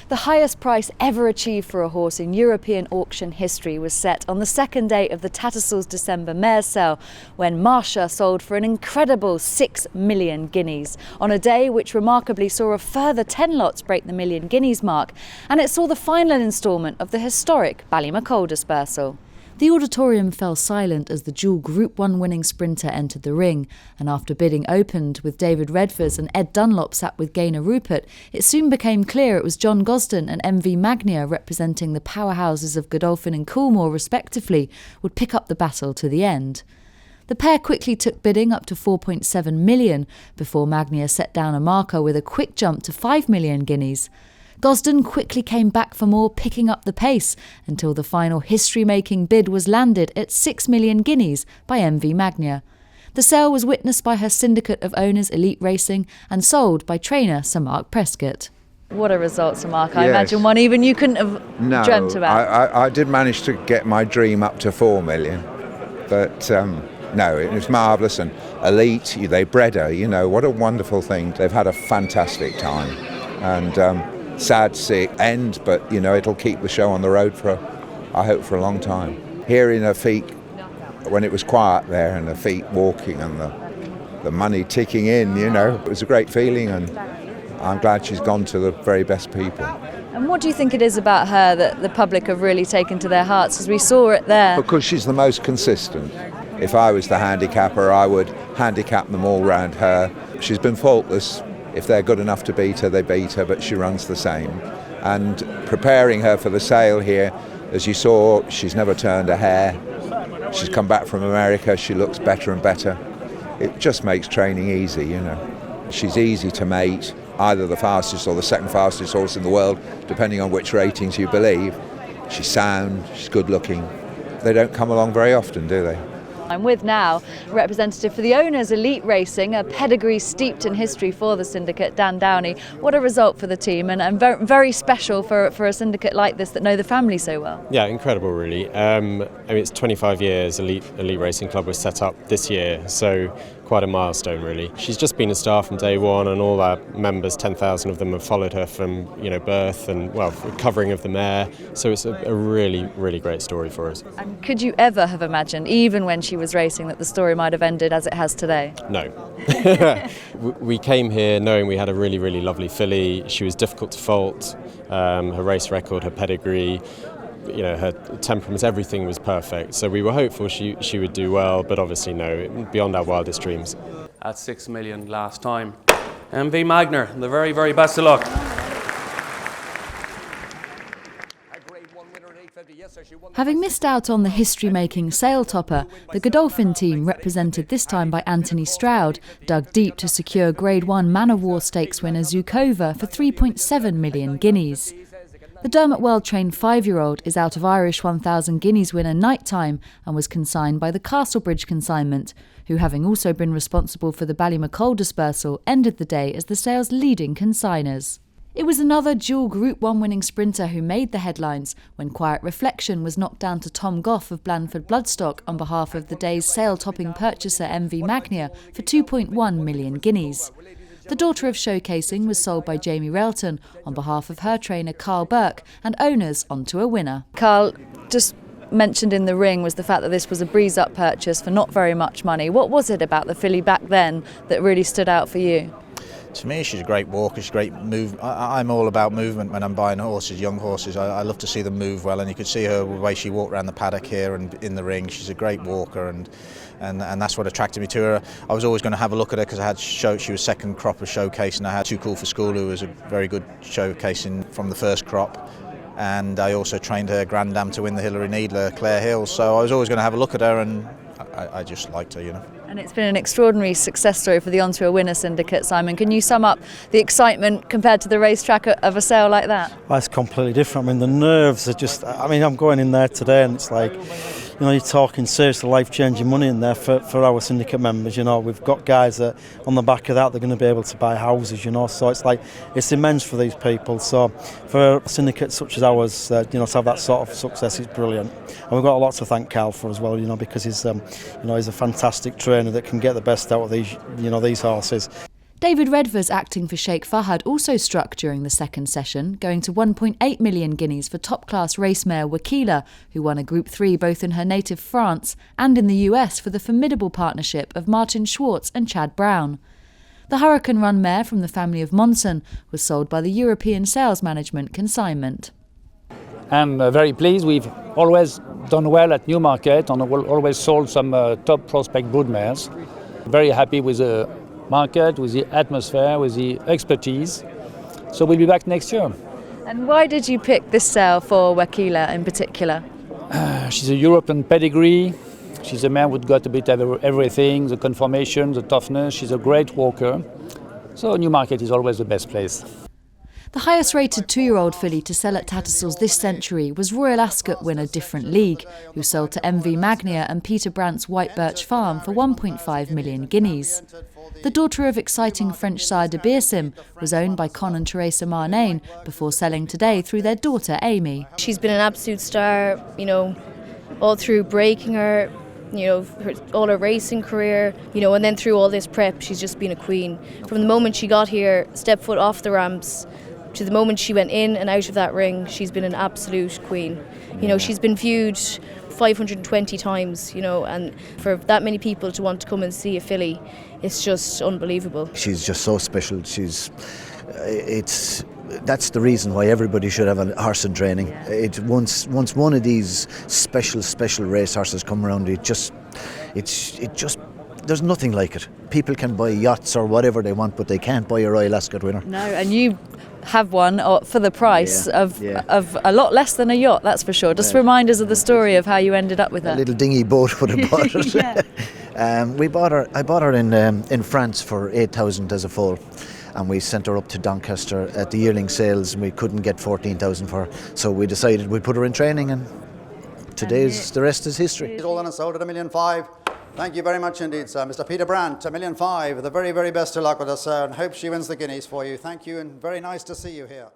The highest price ever achieved for a horse in European auction history was set on the second day of the Tattersalls December mare sale, when Marsha sold for an incredible 6 million guineas, on a day which remarkably saw a further 10 lots break the million guineas mark, and it saw the final instalment of the historic Ballymacoll dispersal. The auditorium fell silent as the dual Group 1 winning sprinter entered the ring, and after bidding opened with David Redvers and Ed Dunlop sat with Gaynor Rupert, it soon became clear it was John Gosden and MV Magnia, representing the powerhouses of Godolphin and Coolmore respectively, would pick up the battle to the end. The pair quickly took bidding up to 4.7 million before Magnia set down a marker with a quick jump to 5 million guineas. Gosden quickly came back for more, picking up the pace until the final history-making bid was landed at 6 million guineas by MV Magnia. The sale was witnessed by her syndicate of owners, Elite Racing, and sold by trainer Sir Mark Prescott. What a result, Sir Mark. I imagine one even you couldn't have dreamt about. I did manage to get my dream up to 4 million, but no, it was marvellous. And Elite, they bred her, what a wonderful thing. They've had a fantastic time. And sad to see it end, but it'll keep the show on the road I hope for a long time. Hearing her feet when it was quiet there, and her feet walking and the money ticking in, it was a great feeling, and I'm glad she's gone to the very best people. And what do you think it is about her that the public have really taken to their hearts, as we saw it there? Because she's the most consistent. If I was the handicapper, I would handicap them all round her. She's been faultless. If they're good enough to beat her, they beat her, but she runs the same. And preparing her for the sale here, as you saw, she's never turned a hair. She's come back from America, she looks better and better. It just makes training easy, She's easy to mate, either the fastest or the second fastest horse in the world, depending on which ratings you believe. She's sound, she's good looking. They don't come along very often, do they? I'm with now a representative for the owners, Elite Racing, a pedigree steeped in history for the syndicate, Dan Downey. What a result for the team, and very, very special for a syndicate like this that know the family so well. Yeah, incredible really. It's 25 years Elite Racing Club was set up this year, so quite a milestone really. She's just been a star from day one, and all our members, 10,000 of them, have followed her from birth and covering of the mare, so it's a really, really great story for us. And could you ever have imagined, even when she was racing, that the story might have ended as it has today? No. We came here knowing we had a really, really lovely filly. She was difficult to fault. Her race record, her pedigree, her temperament, everything was perfect. So we were hopeful she would do well, but obviously no, beyond our wildest dreams. At 6 million last time. MV Magner, the very, very best of luck. Having missed out on the history-making sale topper, the Godolphin team, represented this time by Anthony Stroud, dug deep to secure Grade 1 Man of War Stakes winner Zukova for 3.7 million guineas. The Dermot well-trained 5-year-old is out of Irish 1,000 guineas winner Nighttime and was consigned by the Castlebridge consignment, who, having also been responsible for the Ballymacoll dispersal, ended the day as the sale's leading consigners. It was another dual Group 1 winning sprinter who made the headlines when Quiet Reflection was knocked down to Tom Goff of Blandford Bloodstock on behalf of the day's sale-topping purchaser MV Magnia for 2.1 million guineas. The Daughter of Showcasing was sold by Jamie Railton on behalf of her trainer Carl Burke and owners onto a winner. Carl, just mentioned in the ring was the fact that this was a breeze-up purchase for not very much money. What was it about the filly back then that really stood out for you? To me, she's a great walker, she's a great move. I'm all about movement when I'm buying horses, young horses. I love to see them move well, and you could see her the way she walked around the paddock here and in the ring. She's a great walker, and that's what attracted me to her. I was always going to have a look at her because she was second crop of Showcase, and I had Too Cool for School, who was a very good showcasing from the first crop. And I also trained her Grandam to win the Hilary Needler, Clare Hill. So I was always going to have a look at her, and I just liked her, And it's been an extraordinary success story for the Onto a Winner syndicate, Simon. Can you sum up the excitement compared to the racetrack of a sale like that? Well, it's completely different. The nerves are just, I'm going in there today and it's like, you're talking seriously life-changing money in there for our syndicate members. We've got guys that on the back of that, they're going to be able to buy houses, so it's like, it's immense for these people. So for a syndicate such as ours, to have that sort of success is brilliant. And we've got a lot to thank Cal for as well, because he's a fantastic trainer that can get the best out of these horses. David Redvers, acting for Sheikh Fahad, also struck during the second session, going to 1.8 million guineas for top-class race mare Wakila, who won a Group 3 both in her native France and in the US for the formidable partnership of Martin Schwartz and Chad Brown. The Hurricane Run mare from the family of Monson was sold by the European Sales Management consignment. I'm very pleased. We've always done well at Newmarket and always sold some top prospect brood mares. Very happy with the market, with the atmosphere, with the expertise. So we'll be back next year. And why did you pick this sale for Wakila in particular? She's a European pedigree. She's a mare who's got a bit of everything, the conformation, the toughness. She's a great walker. So Newmarket is always the best place. The highest rated 2-year-old filly to sell at Tattersalls this century was Royal Ascot winner Different League, who sold to MV Magnia and Peter Brandt's White Birch Farm for 1.5 million guineas. The daughter of exciting French sire de Beersim was owned by Con and Teresa Marnaine before selling today through their daughter Amy. She's been an absolute star, all through breaking her, all her racing career, and then through all this prep, she's just been a queen. From the moment she got here, stepped foot off the ramps, to the moment she went in and out of that ring, she's been an absolute queen. She's been viewed 520 times, and for that many people to want to come and see a filly, it's just unbelievable. She's just so special. That's the reason why everybody should have a horse in training. Once one of these special race horses come around, there's nothing like it. People can buy yachts or whatever they want, but they can't buy a Royal Ascot winner. No, and you have one for the price of a lot less than a yacht, that's for sure. Just remind us of the story of how you ended up with her. A little dinghy boat would have bought it. I bought her in France for 8,000 as a foal, and we sent her up to Doncaster at the yearling sales, and we couldn't get 14,000 for her, so we decided we'd put her in training, and the rest is history. He's all done and sold at $1.5 million. Thank you very much indeed, sir. Mr. Peter Brandt, $1.5 million. The very, very best of luck with us, sir, and hope she wins the guineas for you. Thank you, and very nice to see you here.